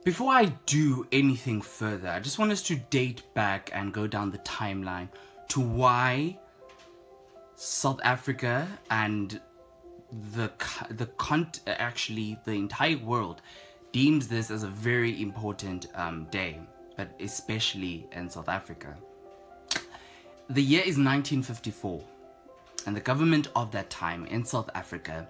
Before I do anything further, I just want us to date back and go down the timeline to why South Africa and actually the entire world deems this as a very important day, but especially in South Africa. The year is 1954, and the government of that time in South Africa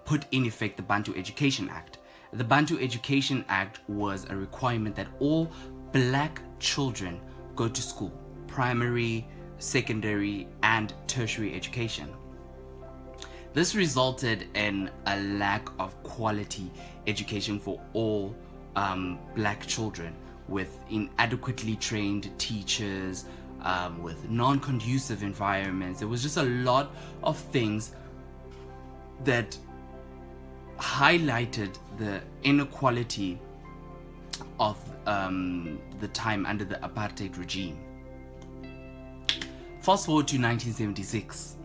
put in effect the Bantu Education Act. The Bantu Education Act was a requirement that all black children go to school, primary, secondary, and tertiary education. This resulted in a lack of quality education for all black children, with inadequately trained teachers, with non-conducive environments. There was just a lot of things that highlighted the inequality of the time under the apartheid regime. Fast forward to 1976.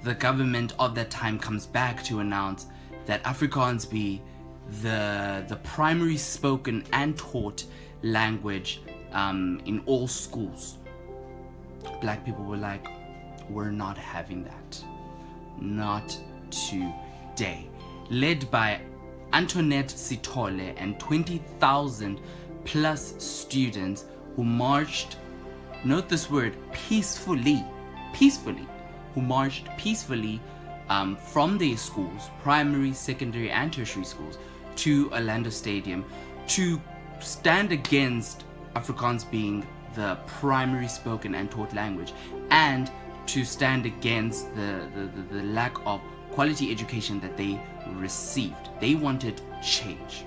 The government of that time comes back to announce that Afrikaans be the primary spoken and taught language in all schools. Black people were like, we're not having that. Not today. Led by Antoinette Sithole and 20,000 plus students who marched, note this word, peacefully, who marched peacefully from their schools, primary, secondary, and tertiary schools, to Orlando Stadium to stand against Afrikaans being the primary spoken and taught language, and to stand against the lack of quality education that they received. They wanted change.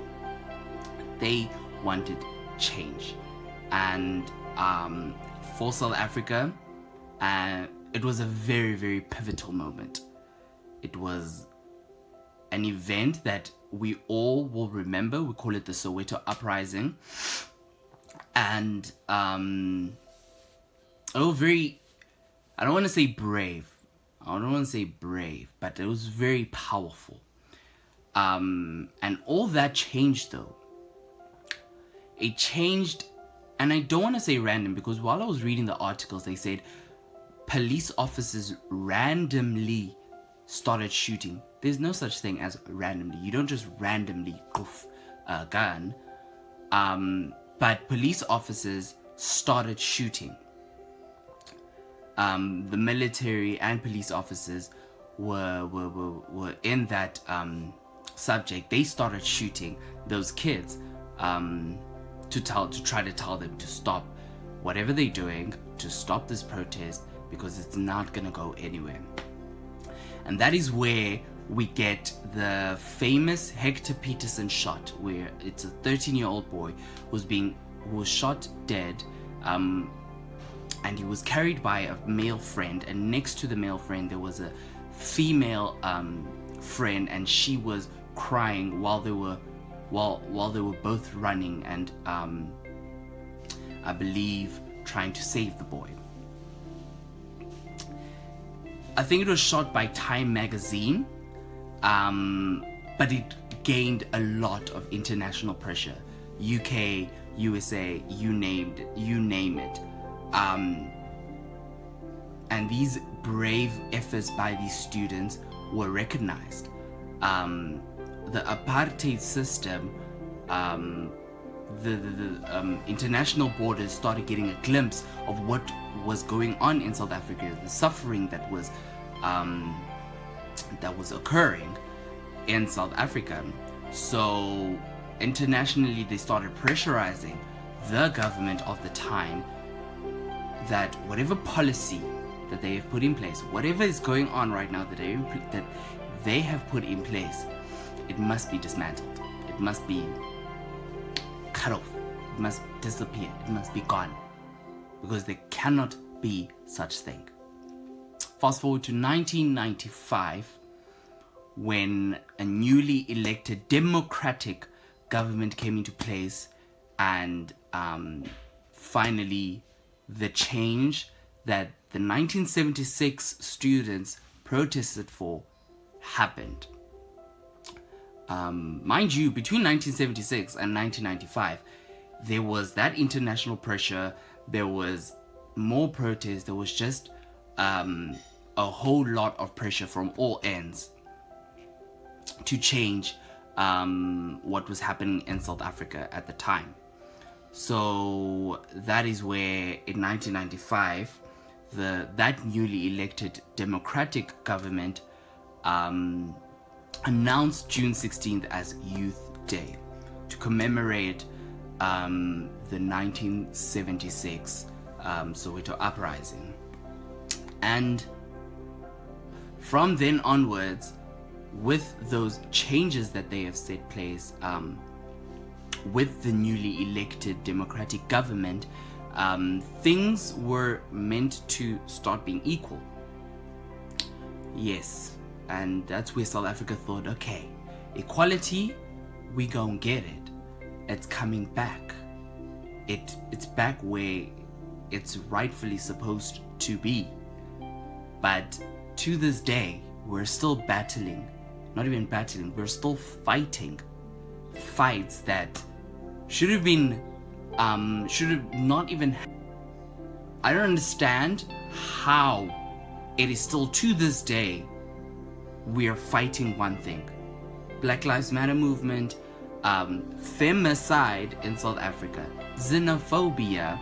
And for South Africa, it was a very, very pivotal moment. It was an event that we all will remember. We call it the Soweto uprising. And very, I don't want to say brave, but it was very powerful. And all that changed though. It changed, and I don't want to say random, because while I was reading the articles, they said police officers randomly started shooting. There's no such thing as randomly. You don't just randomly poof a gun. But police officers started shooting. The military and police officers were in that subject. They started shooting those kids to try to tell them to stop whatever they're doing, to stop this protest, because it's not gonna go anywhere. And that is where we get the famous Hector Peterson shot, where it's a 13-year-old boy who was shot dead, and he was carried by a male friend, and next to the male friend there was a female friend, and she was crying while they were both running and I believe trying to save the boy. I think it was shot by Time magazine, but it gained a lot of international pressure. UK, USA, you name it. And these brave efforts by these students were recognized. The apartheid system, the international borders started getting a glimpse of what was going on in South Africa, the suffering that was occurring in South Africa. So internationally, they started pressurizing the government of the time that whatever policy that they have put in place, whatever is going on right now that they have put in place, it must be dismantled. It must be cut off. It must disappear. It must be gone, because there cannot be such thing. Fast forward to 1995, when a newly elected democratic government came into place, and finally the change that the 1976 students protested for happened. mind you, between 1976 and 1995, there was that international pressure, there was more protest, there was just a whole lot of pressure from all ends to change what was happening in South Africa at the time. So that is where in 1995, that newly elected democratic government announced June 16th as Youth Day to commemorate the 1976 Soweto uprising. And from then onwards, with those changes that they have set place, with the newly elected democratic government, things were meant to start being equal. Yes, and that's where South Africa thought, okay, equality, we gon' get it. It's coming back. It's back where it's rightfully supposed to be. But to this day, we're still battling. Not even battling, we're still fighting fights that should have not even. I don't understand how it is still to this day we are fighting one thing. Black Lives Matter movement, femicide in South Africa, xenophobia,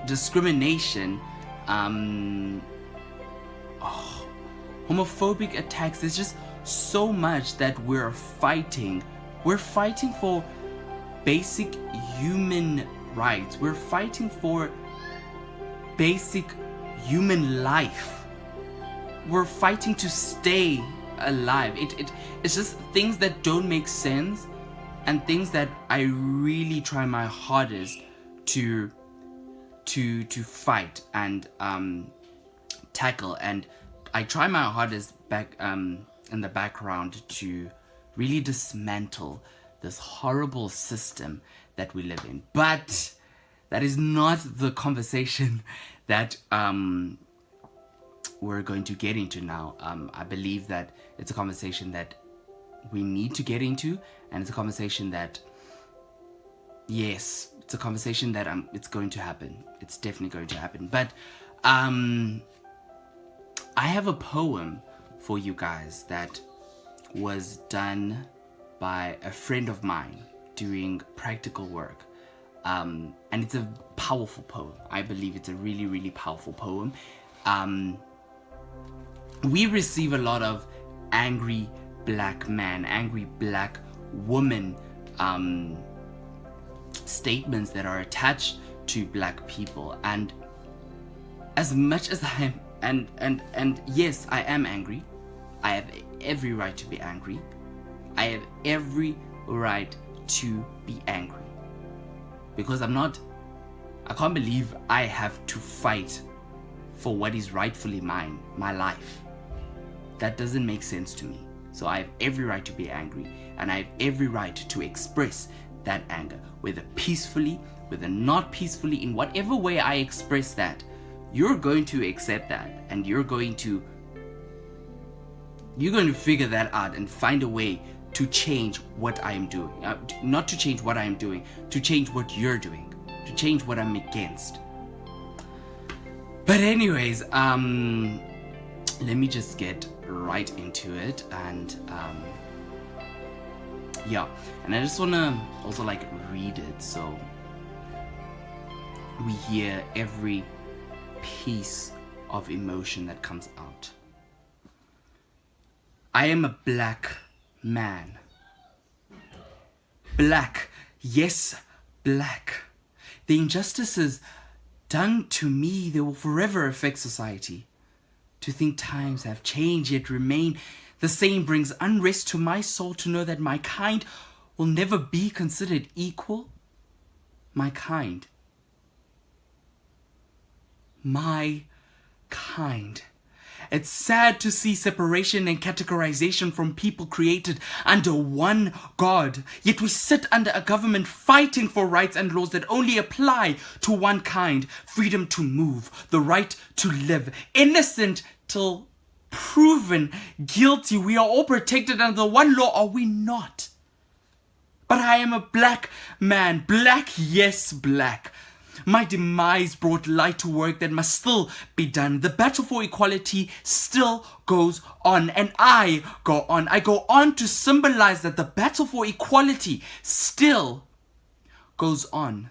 discrimination, homophobic attacks. There's just so much that we're fighting. We're fighting for basic human rights. We're fighting for basic human life. We're fighting to stay alive. It's just things that don't make sense, and things that I really try my hardest to fight and tackle, and I try my hardest back in the background to really dismantle this horrible system that we live in. But that is not the conversation that we're going to get into now. I believe that it's a conversation that we need to get into, and it's a conversation that, yes, it's a conversation that it's going to happen. It's definitely going to happen. But I have a poem for you guys that was done by a friend of mine doing practical work. And it's a powerful poem. I believe it's a really, really powerful poem. We receive a lot of angry black man, angry black woman statements that are attached to black people. And as much as I am, and yes, I am angry. I have every right to be angry. I have every right to be angry. Because I can't believe I have to fight for what is rightfully mine, my life. That doesn't make sense to me. So I have every right to be angry, and I have every right to express that anger, whether peacefully, whether not peacefully, in whatever way I express that. You're going to accept that, and you're going to figure that out and find a way to change what I am doing. Not to change what I am doing, to change what you're doing, to change what I'm against. But anyways, let me just get right into it, and yeah, and I just wanna also read it so we hear every piece of emotion that comes out. I am a black man. Black, yes, black. The injustices done to me, they will forever affect society. To think times have changed yet remain the same brings unrest to my soul to know that my kind will never be considered equal. My kind. My kind. It's sad to see separation and categorization from people created under one God. Yet we sit under a government fighting for rights and laws that only apply to one kind. Freedom to move, the right to live, innocent till proven guilty. We are all protected under the one law, are we not? But I am a black man. Black, yes, black. My demise brought light to work that must still be done. The battle for equality still goes on, and I go on. I go on to symbolize that the battle for equality still goes on.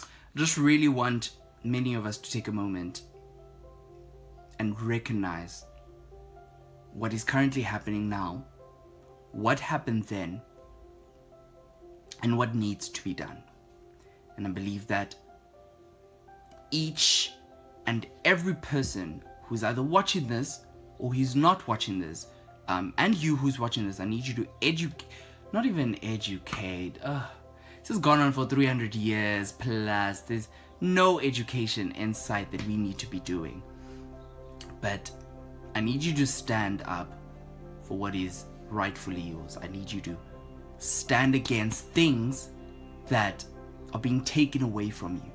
I just really want many of us to take a moment and recognize what is currently happening now, what happened then, and what needs to be done. And I believe that each and every person who's either watching this or who's not watching this, and you who's watching this, I need you to not even educate. This has gone on for 300 years plus. There's no education inside that we need to be doing. But I need you to stand up for what is rightfully yours. I need you to stand against things that are being taken away from you.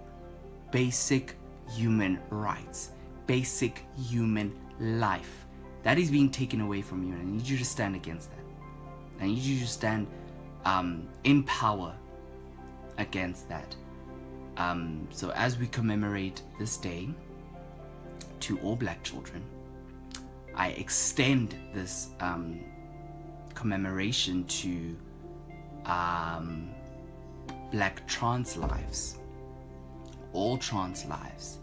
Basic human rights, basic human life, that is being taken away from you, and I need you to stand against that. I need you to stand in power against that. So as we commemorate this day to all black children, I extend this commemoration to black trans lives, all trans lives,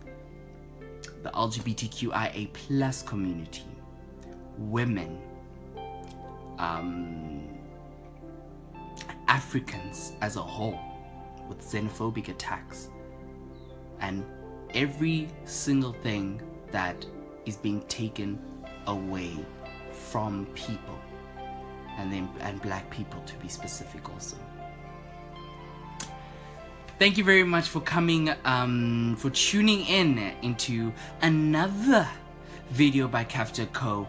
the LGBTQIA plus community, women, Africans as a whole, with xenophobic attacks, and every single thing that is being taken away from people, and black people to be specific also. Thank you very much for coming, for tuning in into another video by Kafta Co.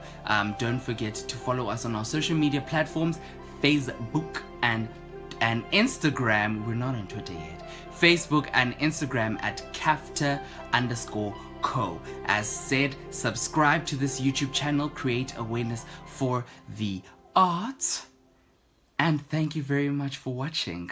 Don't forget to follow us on our social media platforms, Facebook and Instagram. We're not on Twitter yet. Facebook and Instagram at Kafta_Co. As said, subscribe to this YouTube channel, create awareness for the arts, and thank you very much for watching.